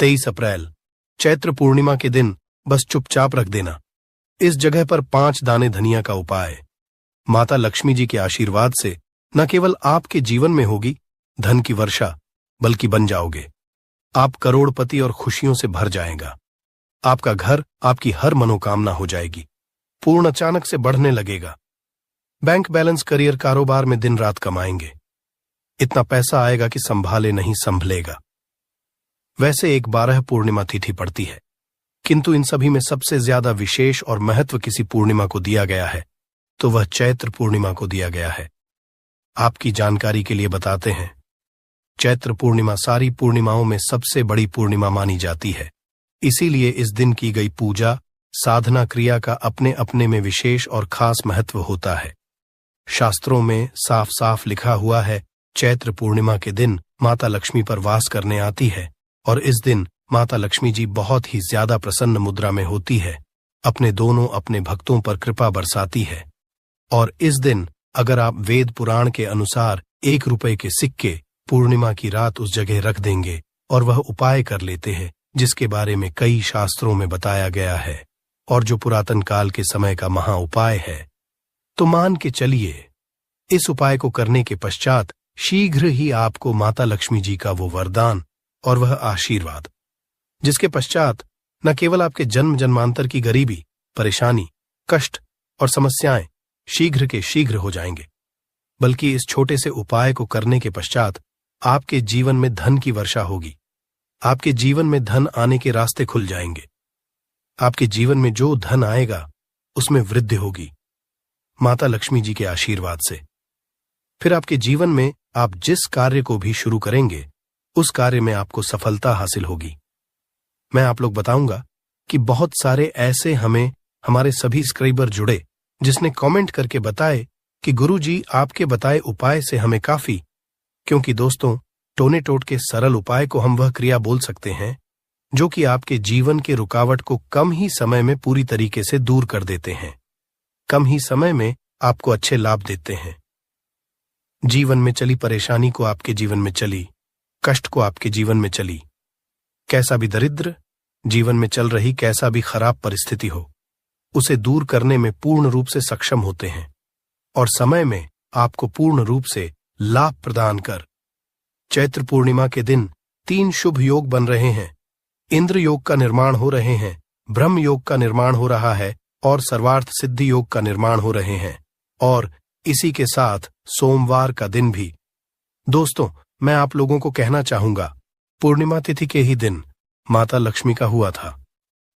23 अप्रैल, चैत्र पूर्णिमा के दिन बस चुपचाप रख देना। इस जगह पर 5 दाने धनिया का उपाय। माता लक्ष्मी जी के आशीर्वाद से न केवल आपके जीवन में होगी धन की वर्षा, बल्कि बन जाओगे आप करोड़पति और खुशियों से भर जाएगा। आपका घर, आपकी हर मनोकामना हो जाएगी पूर्ण, अचानक से बढ़ने लगेगा। बैंक बैलेंस, करियर, कारोबार में दिन रात कमाएंगे। इतना पैसा आएगा कि संभाले नहीं संभलेगा। वैसे 12 पूर्णिमा तिथि पड़ती है, किंतु इन सभी में सबसे ज्यादा विशेष और महत्व किसी पूर्णिमा को दिया गया है, तो वह चैत्र पूर्णिमा को दिया गया है। आपकी जानकारी के लिए बताते हैं, चैत्र पूर्णिमा सारी पूर्णिमाओं में सबसे बड़ी पूर्णिमा मानी जाती है। इसीलिए इस दिन की गई पूजा, साधना, क्रिया का अपने अपने में विशेष और खास महत्व होता है। शास्त्रों में साफ साफ लिखा हुआ है, चैत्र पूर्णिमा के दिन माता लक्ष्मी पर वास करने आती है और इस दिन माता लक्ष्मी जी बहुत ही ज्यादा प्रसन्न मुद्रा में होती है, अपने भक्तों पर कृपा बरसाती है। और इस दिन अगर आप वेद पुराण के अनुसार 1 रुपए के सिक्के पूर्णिमा की रात उस जगह रख देंगे और वह उपाय कर लेते हैं जिसके बारे में कई शास्त्रों में बताया गया है और जो पुरातन काल के समय का महा उपाय है, तो मान के चलिए इस उपाय को करने के पश्चात शीघ्र ही आपको माता लक्ष्मी जी का वो वरदान और वह आशीर्वाद, जिसके पश्चात न केवल आपके जन्म जन्मांतर की गरीबी, परेशानी, कष्ट और समस्याएं शीघ्र के शीघ्र हो जाएंगे, बल्कि इस छोटे से उपाय को करने के पश्चात आपके जीवन में धन की वर्षा होगी। आपके जीवन में धन आने के रास्ते खुल जाएंगे। आपके जीवन में जो धन आएगा उसमें वृद्धि होगी माता लक्ष्मी जी के आशीर्वाद से। फिर आपके जीवन में आप जिस कार्य को भी शुरू करेंगे उस कार्य में आपको सफलता हासिल होगी। मैं आप लोग बताऊंगा कि बहुत सारे ऐसे हमारे सभी सब्सक्राइबर जुड़े जिसने कमेंट करके बताए कि गुरुजी आपके बताए उपाय से हमें काफी, क्योंकि दोस्तों टोने टोट के सरल उपाय को हम वह क्रिया बोल सकते हैं जो कि आपके जीवन के रुकावट को कम ही समय में पूरी तरीके से दूर कर देते हैं, कम ही समय में आपको अच्छे लाभ देते हैं। जीवन में चली परेशानी को आपके जीवन में चली, कष्ट को आपके जीवन में चली, कैसा भी दरिद्र जीवन में चल रही कैसा भी खराब परिस्थिति हो, उसे दूर करने में पूर्ण रूप से सक्षम होते हैं और समय में आपको पूर्ण रूप से लाभ प्रदान कर। चैत्र पूर्णिमा के दिन 3 शुभ योग बन रहे हैं। इंद्र योग का निर्माण हो रहे हैं, ब्रह्म योग का निर्माण हो रहा है और सर्वार्थ सिद्धि योग का निर्माण हो रहे हैं, और इसी के साथ सोमवार का दिन भी। दोस्तों, मैं आप लोगों को कहना चाहूंगा, पूर्णिमा तिथि के ही दिन माता लक्ष्मी का हुआ था।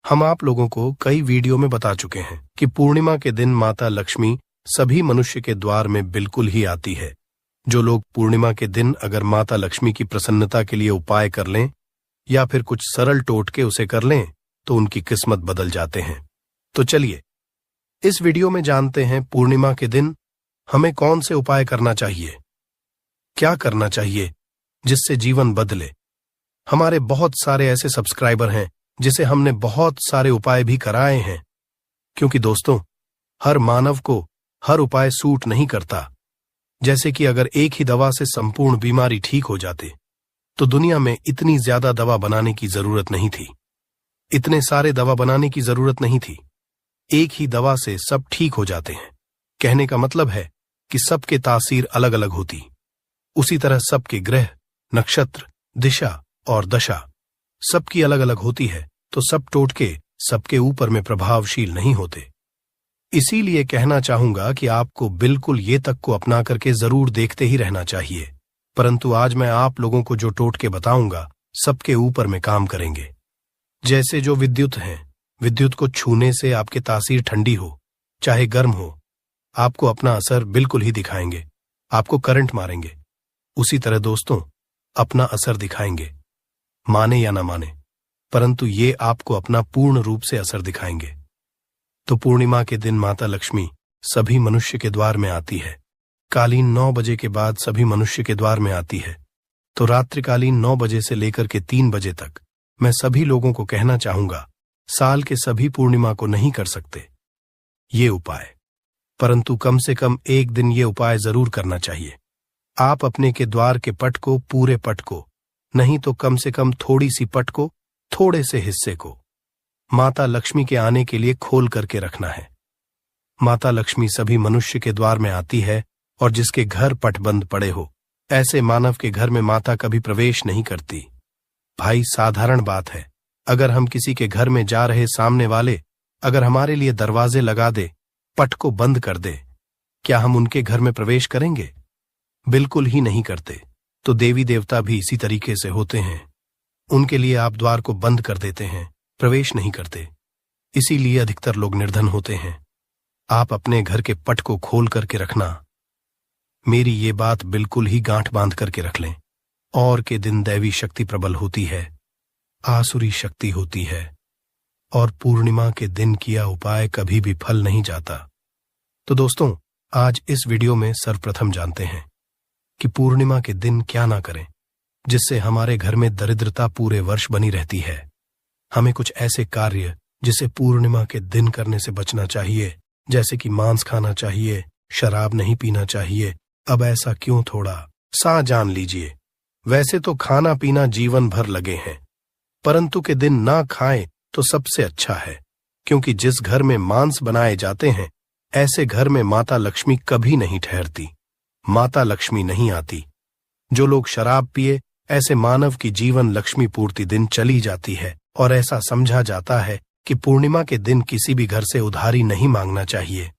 हम आप लोगों को कई वीडियो में बता चुके हैं कि पूर्णिमा के दिन माता लक्ष्मी सभी मनुष्य के द्वार में बिल्कुल ही आती है। जो लोग पूर्णिमा के दिन अगर माता लक्ष्मी की प्रसन्नता के लिए उपाय कर लें या फिर कुछ सरल टोटके उसे कर लें तो उनकी किस्मत बदल जाते हैं। तो चलिए इस वीडियो में जानते हैं पूर्णिमा के दिन हमें कौन से उपाय करना चाहिए, क्या करना चाहिए जिससे जीवन बदले। हमारे बहुत सारे ऐसे सब्सक्राइबर हैं जिसे हमने बहुत सारे उपाय भी कराए हैं, क्योंकि दोस्तों हर मानव को हर उपाय सूट नहीं करता। जैसे कि अगर एक ही दवा से संपूर्ण बीमारी ठीक हो जाते तो दुनिया में इतनी ज्यादा दवा बनाने की जरूरत नहीं थी, इतने सारे दवा बनाने की जरूरत नहीं थी। एक ही दवा से सब ठीक हो जाते हैं। कहने का मतलब है कि सबके तासीर अलग अलग होती, उसी तरह सबके ग्रह, नक्षत्र, दिशा और दशा सबकी अलग अलग होती है, तो सब टोटके सबके ऊपर में प्रभावशील नहीं होते। इसीलिए कहना चाहूंगा कि आपको बिल्कुल ये तक को अपना करके जरूर देखते ही रहना चाहिए। परंतु आज मैं आप लोगों को जो टोटके बताऊंगा सबके ऊपर में काम करेंगे। जैसे जो विद्युत हैं, विद्युत को छूने से आपके तासीर ठंडी हो चाहे गर्म हो, आपको अपना असर बिल्कुल ही दिखाएंगे, आपको करंट मारेंगे। उसी तरह दोस्तों अपना असर दिखाएंगे, माने या ना माने, परंतु ये आपको अपना पूर्ण रूप से असर दिखाएंगे। तो पूर्णिमा के दिन माता लक्ष्मी सभी मनुष्य के द्वार में आती है। कालीन 9 बजे के बाद सभी मनुष्य के द्वार में आती है, तो रात्रिकालीन 9 बजे से लेकर के 3 बजे तक मैं सभी लोगों को कहना चाहूंगा, साल के सभी पूर्णिमा को नहीं कर सकते ये उपाय, परंतु कम से कम एक दिन ये उपाय जरूर करना चाहिए। आप अपने के द्वार के पट को, पूरे पट को, नहीं तो कम से कम थोड़ी सी पट को थोड़े से हिस्से को माता लक्ष्मी के आने के लिए खोल करके रखना है। माता लक्ष्मी सभी मनुष्य के द्वार में आती है और जिसके घर पट बंद पड़े हो, ऐसे मानव के घर में माता कभी प्रवेश नहीं करती। भाई, साधारण बात है, अगर हम किसी के घर में जा रहे सामने वाले अगर हमारे लिए दरवाजे लगा दे, पट को बंद कर दे, क्या हम उनके घर में प्रवेश करेंगे? बिल्कुल ही नहीं करते। तो देवी देवता भी इसी तरीके से होते हैं। उनके लिए आप द्वार को बंद कर देते हैं, प्रवेश नहीं करते। इसीलिए अधिकतर लोग निर्धन होते हैं। आप अपने घर के पट को खोल करके रखना। मेरी ये बात बिल्कुल ही गांठ बांध करके रख लें। और के दिन दैवी शक्ति प्रबल होती है, आसुरी शक्ति होती है, और पूर्णिमा के दिन किया उपाय कभी भी फल नहीं जाता। तो दोस्तों, आज इस वीडियो में सर्वप्रथम जानते हैं कि पूर्णिमा के दिन क्या ना करें जिससे हमारे घर में दरिद्रता पूरे वर्ष बनी रहती है। हमें कुछ ऐसे कार्य जिसे पूर्णिमा के दिन करने से बचना चाहिए, जैसे कि मांस खाना चाहिए, शराब नहीं पीना चाहिए। अब ऐसा क्यों थोड़ा सा जान लीजिए। वैसे तो खाना पीना जीवन भर लगे हैं, परंतु के दिन ना खाएं तो सबसे अच्छा है, क्योंकि जिस घर में मांस बनाए जाते हैं ऐसे घर में माता लक्ष्मी कभी नहीं ठहरती, माता लक्ष्मी नहीं आती। जो लोग शराब पिए, ऐसे मानव की जीवन लक्ष्मी पूर्ति दिन चली जाती है, और ऐसा समझा जाता है कि पूर्णिमा के दिन किसी भी घर से उधारी नहीं मांगना चाहिए।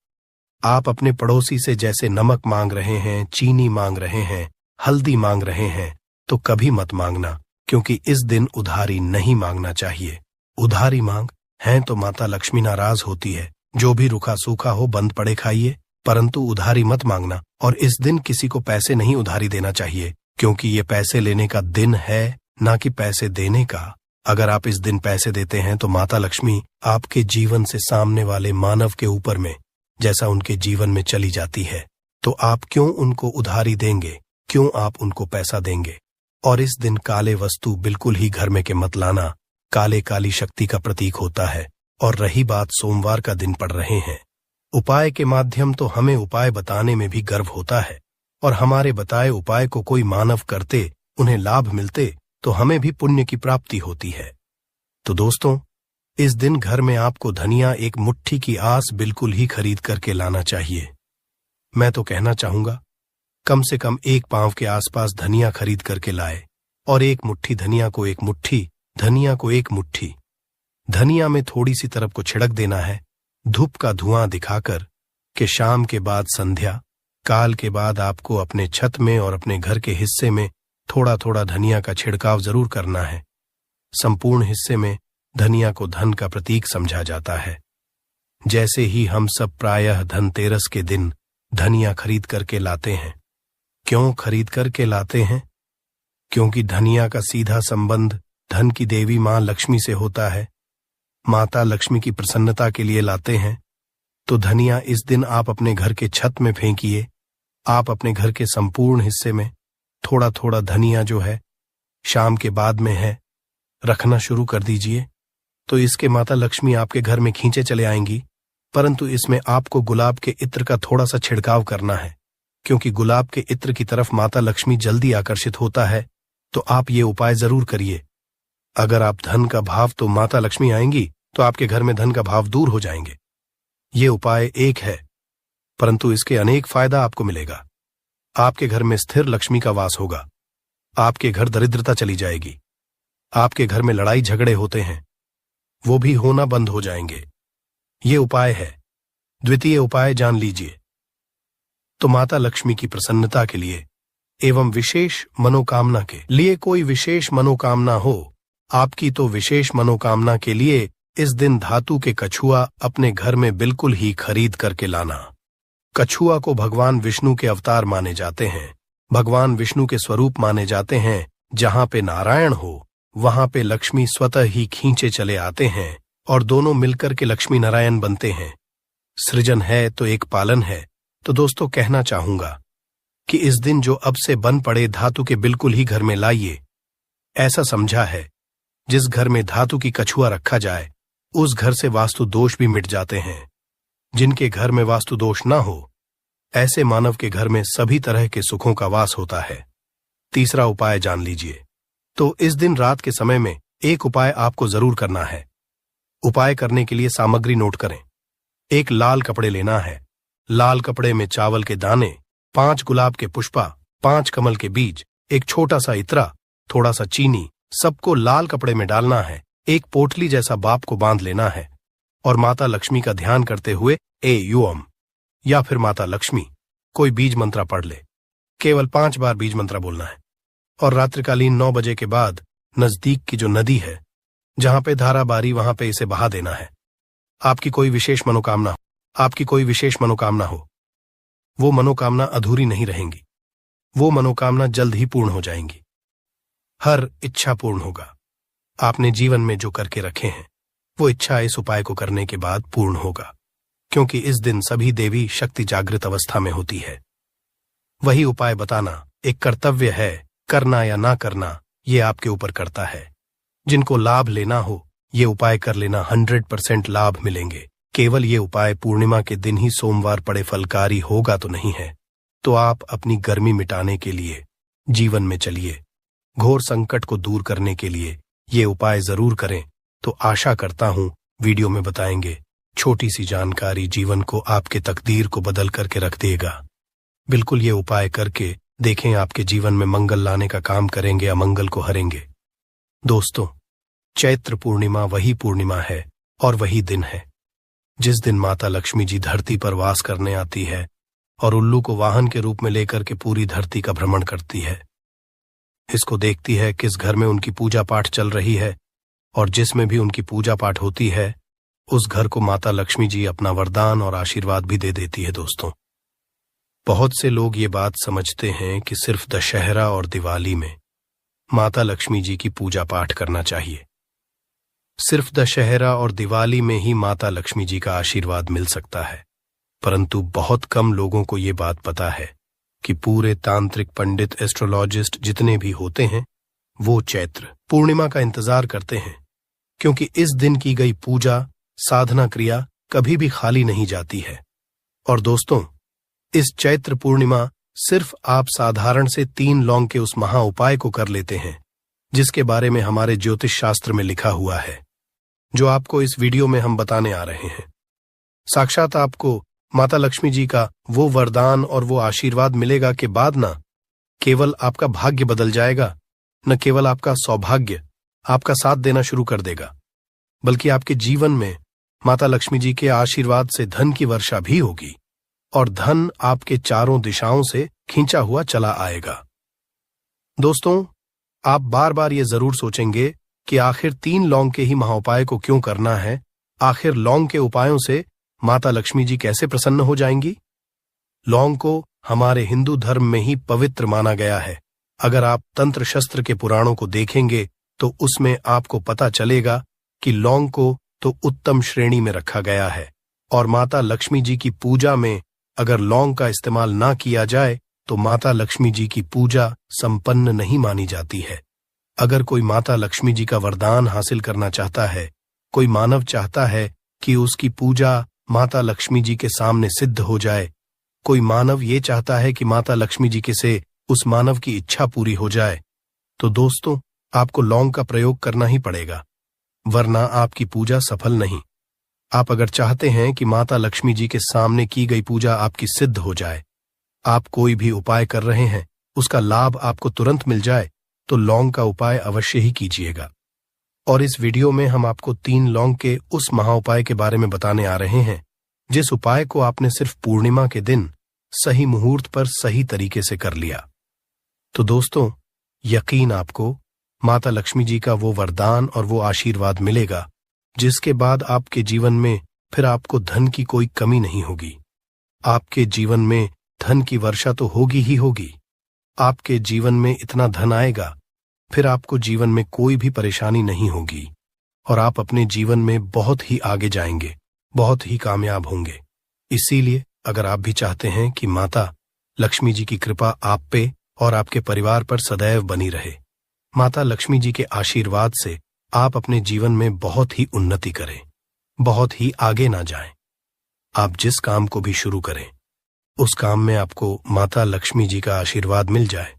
आप अपने पड़ोसी से जैसे नमक मांग रहे हैं, चीनी मांग रहे हैं, हल्दी मांग रहे हैं, तो कभी मत मांगना, क्योंकि इस दिन उधारी नहीं मांगना चाहिए। उधारी मांग हैं तो माता लक्ष्मी नाराज होती है। जो भी रूखा सूखा हो बंद पड़े खाइए, परंतु उधारी मत मांगना। और इस दिन किसी को पैसे नहीं उधारी देना चाहिए, क्योंकि ये पैसे लेने का दिन है, ना कि पैसे देने का। अगर आप इस दिन पैसे देते हैं तो माता लक्ष्मी आपके जीवन से सामने वाले मानव के ऊपर में जैसा उनके जीवन में चली जाती है। तो आप क्यों उनको उधारी देंगे, क्यों आप उनको पैसा देंगे? और इस दिन काले वस्तु बिल्कुल ही घर में के मत लाना। काले काली शक्ति का प्रतीक होता है। और रही बात सोमवार का दिन पड़ रहे हैं, उपाय के माध्यम तो हमें उपाय बताने में भी गर्व होता है, और हमारे बताए उपाय को कोई मानव करते, उन्हें लाभ मिलते, तो हमें भी पुण्य की प्राप्ति होती है। तो दोस्तों, इस दिन घर में आपको धनिया एक मुट्ठी की आस बिल्कुल ही खरीद करके लाना चाहिए। मैं तो कहना चाहूंगा कम से कम 1 पांव के आसपास धनिया खरीद करके लाए, और 1 मुट्ठी धनिया को 1 मुट्ठी, धनिया को 1 मुट्ठी। धनिया में थोड़ी सी तरफ को छिड़क देना है, धूप का धुआं दिखाकर कि शाम के बाद संध्या काल के बाद आपको अपने छत में और अपने घर के हिस्से में थोड़ा थोड़ा धनिया का छिड़काव जरूर करना है। संपूर्ण हिस्से में धनिया को धन का प्रतीक समझा जाता है। जैसे ही हम सब प्रायः धनतेरस के दिन धनिया खरीद करके लाते हैं। क्यों खरीद करके लाते हैं? क्योंकि धनिया का सीधा संबंध धन की देवी मां लक्ष्मी से होता है। माता लक्ष्मी की प्रसन्नता के लिए लाते हैं। तो धनिया इस दिन आप अपने घर के छत में फेंकिए। आप अपने घर के संपूर्ण हिस्से में थोड़ा थोड़ा धनिया जो है शाम के बाद में है रखना शुरू कर दीजिए। तो इसके माता लक्ष्मी आपके घर में खींचे चले आएंगी, परंतु इसमें आपको गुलाब के इत्र का थोड़ा सा छिड़काव करना है, क्योंकि गुलाब के इत्र की तरफ माता लक्ष्मी जल्दी आकर्षित होता है। तो आप ये उपाय जरूर करिए। अगर आप धन का भाव तो माता लक्ष्मी आएंगी, तो आपके घर में धन का भाव दूर हो जाएंगे। ये उपाय एक है, परंतु इसके अनेक फायदा आपको मिलेगा। आपके घर में स्थिर लक्ष्मी का वास होगा। आपके घर दरिद्रता चली जाएगी। आपके घर में लड़ाई झगड़े होते हैं, वो भी होना बंद हो जाएंगे। ये उपाय है। द्वितीय उपाय जान लीजिए। तो माता लक्ष्मी की प्रसन्नता के लिए एवं विशेष मनोकामना के लिए, कोई विशेष मनोकामना हो आपकी, तो विशेष मनोकामना के लिए इस दिन धातु के कछुआ अपने घर में बिल्कुल ही खरीद करके लाना। कछुआ को भगवान विष्णु के अवतार माने जाते हैं। भगवान विष्णु के स्वरूप माने जाते हैं। जहां पे नारायण हो वहां पे लक्ष्मी स्वतः ही खींचे चले आते हैं, और दोनों मिलकर के लक्ष्मी नारायण बनते हैं। सृजन है तो एक पालन है। तो दोस्तों, कहना चाहूंगा कि इस दिन जो अब से बन पड़े धातु के बिल्कुल ही घर में लाइए। ऐसा समझा है जिस घर में धातु की कछुआ रखा जाए उस घर से वास्तु दोष भी मिट जाते हैं। जिनके घर में वास्तु दोष ना हो, ऐसे मानव के घर में सभी तरह के सुखों का वास होता है। तीसरा उपाय जान लीजिए। तो इस दिन रात के समय में एक उपाय आपको जरूर करना है। उपाय करने के लिए सामग्री नोट करें। एक लाल कपड़े लेना है। लाल कपड़े में चावल के दाने, 5 गुलाब के पुष्पा, 5 कमल के बीज, एक छोटा सा इत्रा, थोड़ा सा चीनी, सबको लाल कपड़े में डालना है। एक पोटली जैसा बाप को बांध लेना है और माता लक्ष्मी का ध्यान करते हुए ए युम या फिर माता लक्ष्मी कोई बीज मंत्रा पढ़ ले। केवल 5 बार बीज मंत्रा बोलना है और रात्रिकालीन 9 बजे के बाद नजदीक की जो नदी है जहां पे धारा बारी वहां पे इसे बहा देना है। आपकी कोई विशेष मनोकामना हो, वो मनोकामना अधूरी नहीं रहेंगी। वो मनोकामना जल्द ही पूर्ण हो जाएंगी। हर इच्छा पूर्ण होगा। आपने जीवन में जो करके रखे हैं वो इच्छा इस उपाय को करने के बाद पूर्ण होगा, क्योंकि इस दिन सभी देवी शक्ति जागृत अवस्था में होती है। वही उपाय बताना एक कर्तव्य है। करना या ना करना ये आपके ऊपर करता है। जिनको लाभ लेना हो ये उपाय कर लेना, 100% लाभ मिलेंगे। केवल ये उपाय पूर्णिमा के दिन ही सोमवार पड़े फलकारी होगा तो नहीं है। तो आप अपनी गर्मी मिटाने के लिए जीवन में चलिए, घोर संकट को दूर करने के लिए ये उपाय जरूर करें। तो आशा करता हूं वीडियो में बताएंगे छोटी सी जानकारी जीवन को, आपके तकदीर को बदल करके रख देगा। बिल्कुल ये उपाय करके देखें, आपके जीवन में मंगल लाने का काम करेंगे, अमंगल को हरेंगे। दोस्तों, चैत्र पूर्णिमा वही पूर्णिमा है और वही दिन है जिस दिन माता लक्ष्मी जी धरती पर वास करने आती है और उल्लू को वाहन के रूप में लेकर के पूरी धरती का भ्रमण करती है। इसको देखती है किस घर में उनकी पूजा पाठ चल रही है, और जिसमें भी उनकी पूजा पाठ होती है उस घर को माता लक्ष्मी जी अपना वरदान और आशीर्वाद भी दे देती है। दोस्तों, बहुत से लोग ये बात समझते हैं कि सिर्फ दशहरा और दिवाली में माता लक्ष्मी जी की पूजा पाठ करना चाहिए। सिर्फ दशहरा और दिवाली में ही माता लक्ष्मी जी का आशीर्वाद मिल सकता है, परंतु बहुत कम लोगों को ये बात पता है कि पूरे तांत्रिक पंडित, एस्ट्रोलॉजिस्ट जितने भी होते हैं वो चैत्र पूर्णिमा का इंतजार करते हैं, क्योंकि इस दिन की गई पूजा, साधना क्रिया कभी भी खाली नहीं जाती है। और दोस्तों, इस चैत्र पूर्णिमा सिर्फ आप साधारण से 3 लौंग के उस महा उपाय को कर लेते हैं जिसके बारे में हमारे ज्योतिष शास्त्र में लिखा हुआ है, जो आपको इस वीडियो में हम बताने आ रहे हैं। साक्षात आपको माता लक्ष्मी जी का वो वरदान और वो आशीर्वाद मिलेगा कि बाद ना केवल आपका भाग्य बदल जाएगा, न केवल आपका सौभाग्य आपका साथ देना शुरू कर देगा, बल्कि आपके जीवन में माता लक्ष्मी जी के आशीर्वाद से धन की वर्षा भी होगी और धन आपके चारों दिशाओं से खींचा हुआ चला आएगा। दोस्तों, आप बार बार ये जरूर सोचेंगे कि आखिर 3 लौंग के ही महाउपाय को क्यों करना है। आखिर लौंग के उपायों से माता लक्ष्मी जी कैसे प्रसन्न हो जाएंगी। लौंग को हमारे हिंदू धर्म में ही पवित्र माना गया है। अगर आप तंत्र शस्त्र के पुराणों को देखेंगे तो उसमें आपको पता चलेगा कि लौंग को तो उत्तम श्रेणी में रखा गया है, और माता लक्ष्मी जी की पूजा में अगर लौंग का इस्तेमाल ना किया जाए तो माता लक्ष्मी जी की पूजा संपन्न नहीं मानी जाती है। अगर कोई माता लक्ष्मी जी का वरदान हासिल करना चाहता है, कोई मानव चाहता है कि उसकी पूजा माता लक्ष्मी जी के सामने सिद्ध हो जाए, कोई मानव ये चाहता है कि माता लक्ष्मी जी के से उस मानव की इच्छा पूरी हो जाए, तो दोस्तों आपको लौंग का प्रयोग करना ही पड़ेगा, वरना आपकी पूजा सफल नहीं। आप अगर चाहते हैं कि माता लक्ष्मी जी के सामने की गई पूजा आपकी सिद्ध हो जाए, आप कोई भी उपाय कर रहे हैं उसका लाभ आपको तुरंत मिल जाए, तो लौंग का उपाय अवश्य ही कीजिएगा। और इस वीडियो में हम आपको 3 लौंग के उस महाउपाय के बारे में बताने आ रहे हैं जिस उपाय को आपने सिर्फ पूर्णिमा के दिन सही मुहूर्त पर सही तरीके से कर लिया। तो दोस्तों, यकीन आपको माता लक्ष्मी जी का वो वरदान और वो आशीर्वाद मिलेगा जिसके बाद आपके जीवन में फिर आपको धन की कोई कमी नहीं होगी। आपके जीवन में धन की वर्षा तो होगी ही होगी। आपके जीवन में इतना धन आएगा फिर आपको जीवन में कोई भी परेशानी नहीं होगी और आप अपने जीवन में बहुत ही आगे जाएंगे, बहुत ही कामयाब होंगे। इसीलिए अगर आप भी चाहते हैं कि माता लक्ष्मी जी की कृपा आप पे और आपके परिवार पर सदैव बनी रहे, माता लक्ष्मी जी के आशीर्वाद से आप अपने जीवन में बहुत ही उन्नति करें, बहुत ही आगे ना जाएं, आप जिस काम को भी शुरू करें उस काम में आपको माता लक्ष्मी जी का आशीर्वाद मिल जाए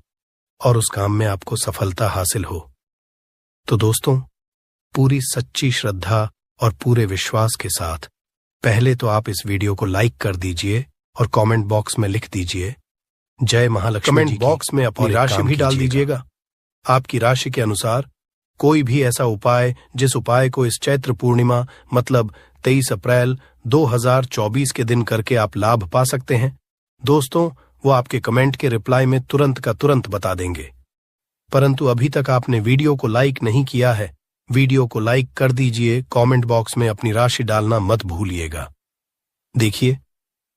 और उस काम में आपको सफलता हासिल हो। तो दोस्तों, पूरी सच्ची श्रद्धा और पूरे विश्वास के साथ पहले तो आप इस वीडियो को लाइक कर दीजिए और कमेंट बॉक्स में लिख दीजिए जय महालक्ष्मी। कमेंट बॉक्स में अपनी राशि भी डाल दीजिएगा। आपकी राशि के अनुसार कोई भी ऐसा उपाय जिस उपाय को इस चैत्र पूर्णिमा मतलब 23 अप्रैल 2024 के दिन करके आप लाभ पा सकते हैं दोस्तों, वो आपके कमेंट के रिप्लाई में तुरंत का तुरंत बता देंगे। परंतु अभी तक आपने वीडियो को लाइक नहीं किया है, वीडियो को लाइक कर दीजिए, कमेंट बॉक्स में अपनी राशि डालना मत भूलिएगा। देखिए,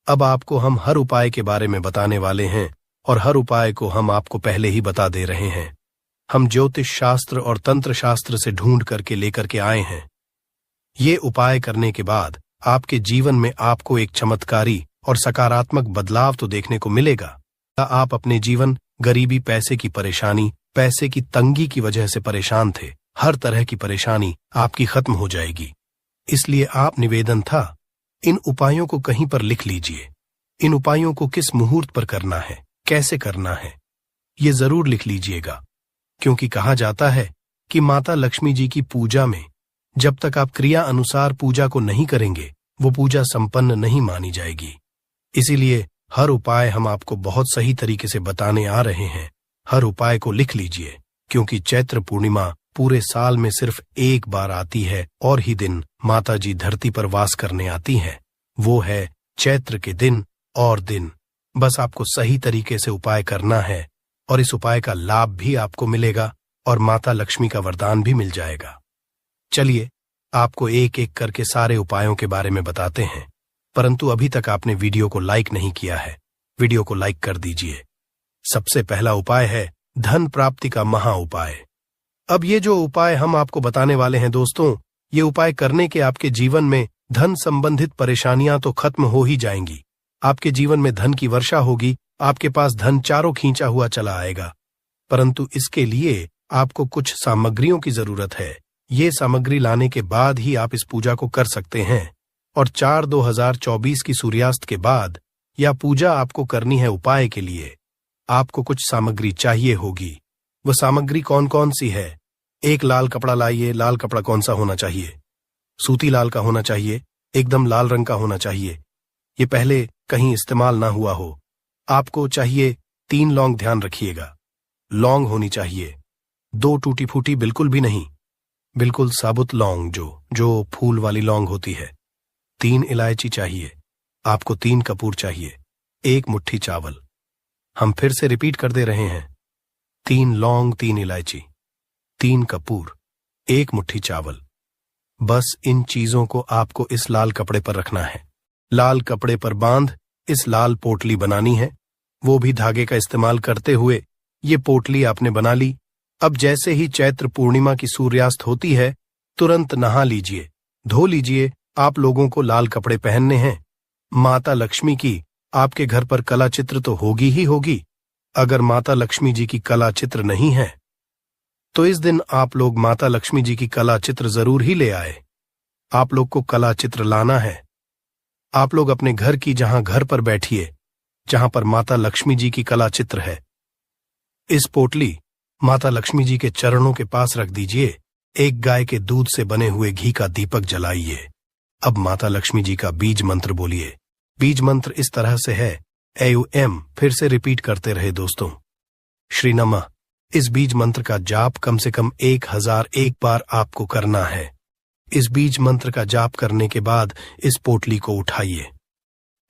अब आपको हम हर उपाय के बारे में बताने वाले हैं और हर उपाय को हम आपको पहले ही बता दे रहे हैं। हम ज्योतिष शास्त्र और तंत्र शास्त्र से ढूंढ करके लेकर के आए हैं। ये उपाय करने के बाद आपके जीवन में आपको एक चमत्कारी और सकारात्मक बदलाव तो देखने को मिलेगा। आप अपने जीवन गरीबी, पैसे की परेशानी, पैसे की तंगी की वजह से परेशान थे, हर तरह की परेशानी आपकी खत्म हो जाएगी। इसलिए आप निवेदन था, इन उपायों को कहीं पर लिख लीजिए। इन उपायों को किस मुहूर्त पर करना है, कैसे करना है, ये जरूर लिख लीजिएगा, क्योंकि कहा जाता है कि माता लक्ष्मी जी की पूजा में जब तक आप क्रिया अनुसार पूजा को नहीं करेंगे, वो पूजा संपन्न नहीं मानी जाएगी। इसीलिए हर उपाय हम आपको बहुत सही तरीके से बताने आ रहे हैं। हर उपाय को लिख लीजिए, क्योंकि चैत्र पूर्णिमा पूरे साल में सिर्फ एक बार आती है और ही दिन माता जी धरती पर वास करने आती हैं। वो है चैत्र के दिन और दिन। बस आपको सही तरीके से उपाय करना है और इस उपाय का लाभ भी आपको मिलेगा और माता लक्ष्मी का वरदान भी मिल जाएगा। चलिए, आपको एक एक करके सारे उपायों के बारे में बताते हैं, परंतु अभी तक आपने वीडियो को लाइक नहीं किया है, वीडियो को लाइक कर दीजिए। सबसे पहला उपाय है धन प्राप्ति का महा उपाय। अब ये जो उपाय हम आपको बताने वाले हैं दोस्तों, ये उपाय करने के आपके जीवन में धन संबंधित परेशानियां तो खत्म हो ही जाएंगी। आपके जीवन में धन की वर्षा होगी, आपके पास धन चारों खींचा हुआ चला आएगा। परंतु इसके लिए आपको कुछ सामग्रियों की जरूरत है। ये सामग्री लाने के बाद ही आप इस पूजा को कर सकते हैं और 4/2024 की सूर्यास्त के बाद यह पूजा आपको करनी है। उपाय के लिए आपको कुछ सामग्री चाहिए होगी। वह सामग्री कौन कौन सी है? एक लाल कपड़ा लाइए। लाल कपड़ा कौन सा होना चाहिए? सूती लाल का होना चाहिए, एकदम लाल रंग का होना चाहिए। ये पहले कहीं इस्तेमाल ना हुआ हो। आपको चाहिए 3 लौंग, ध्यान रखिएगा, लौंग होनी चाहिए। 2 टूटी फूटी बिल्कुल भी नहीं, बिल्कुल साबुत लौंग जो फूल वाली लौंग होती है। 3 इलायची चाहिए आपको, 3 कपूर चाहिए, 1 मुट्ठी चावल। हम फिर से रिपीट कर दे रहे हैं, 3 लौंग, 3 इलायची, 3 कपूर, 1 मुट्ठी चावल। बस इन चीजों को आपको इस लाल कपड़े पर रखना है। लाल कपड़े पर बांध इस लाल पोटली बनानी है, वो भी धागे का इस्तेमाल करते हुए। ये पोटली आपने बना ली। अब जैसे ही चैत्र पूर्णिमा की सूर्यास्त होती है, तुरंत नहा लीजिए, धो लीजिए। आप लोगों को लाल कपड़े पहनने हैं। माता लक्ष्मी की आपके घर पर कला चित्र तो होगी ही होगी। अगर माता लक्ष्मी जी की कला चित्र नहीं है तो इस दिन आप लोग माता लक्ष्मी जी की कला चित्र जरूर ही ले आए। आप लोग को कला चित्र लाना है। आप लोग अपने घर की जहां घर पर बैठिए, जहां पर माता लक्ष्मी जी की कला चित्र है, इस पोटली माता लक्ष्मी जी के चरणों के पास रख दीजिए। एक गाय के दूध से बने हुए घी का दीपक जलाइए। अब माता लक्ष्मी जी का बीज मंत्र बोलिए। बीज मंत्र इस तरह से है, AUM, फिर से रिपीट करते रहे दोस्तों, श्री नमः। इस बीज मंत्र का जाप कम से कम 1001 बार आपको करना है। इस बीज मंत्र का जाप करने के बाद इस पोटली को उठाइए,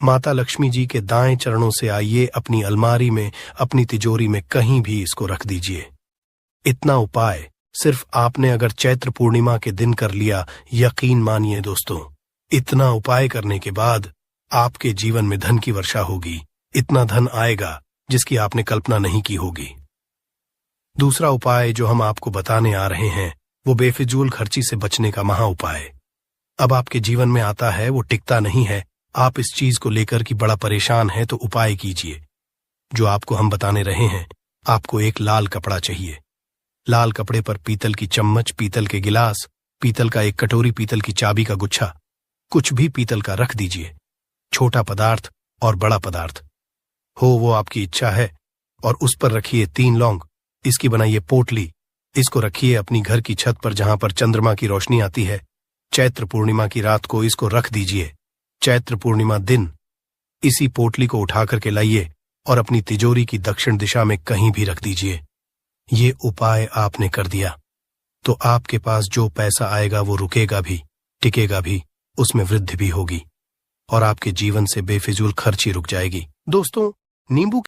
माता लक्ष्मी जी के दाएं चरणों से आइए, अपनी अलमारी में, अपनी तिजोरी में कहीं भी इसको रख दीजिए। इतना उपाय सिर्फ आपने अगर चैत्र पूर्णिमा के दिन कर लिया, यकीन मानिए दोस्तों, इतना उपाय करने के बाद आपके जीवन में धन की वर्षा होगी। इतना धन आएगा जिसकी आपने कल्पना नहीं की होगी। दूसरा उपाय जो हम आपको बताने आ रहे हैं, वो बेफिजूल खर्ची से बचने का महा उपाय। अब आपके जीवन में आता है, वो टिकता नहीं है। आप इस चीज को लेकर कि बड़ा परेशान है, तो उपाय कीजिए जो आपको हम बताने रहे हैं। आपको एक लाल कपड़ा चाहिए। लाल कपड़े पर पीतल की चम्मच, पीतल के गिलास, पीतल का एक कटोरी, पीतल की चाबी का गुच्छा, कुछ भी पीतल का रख दीजिए। छोटा पदार्थ और बड़ा पदार्थ हो वो आपकी इच्छा है। और उस पर रखिए 3 लौंग। इसकी बनाइए पोटली। इसको रखिए अपनी घर की छत पर जहां पर चंद्रमा की रोशनी आती है। चैत्र पूर्णिमा की रात को इसको रख दीजिए। चैत्र पूर्णिमा दिन इसी पोटली को उठा करके लाइए और अपनी तिजोरी की दक्षिण दिशा में कहीं भी रख दीजिए। ये उपाय आपने कर दिया तो आपके पास जो पैसा आएगा वो रुकेगा भी, टिकेगा भी, उसमें वृद्धि भी होगी और आपके जीवन से बेफिजूल खर्ची रुक जाएगी। दोस्तों, नींबू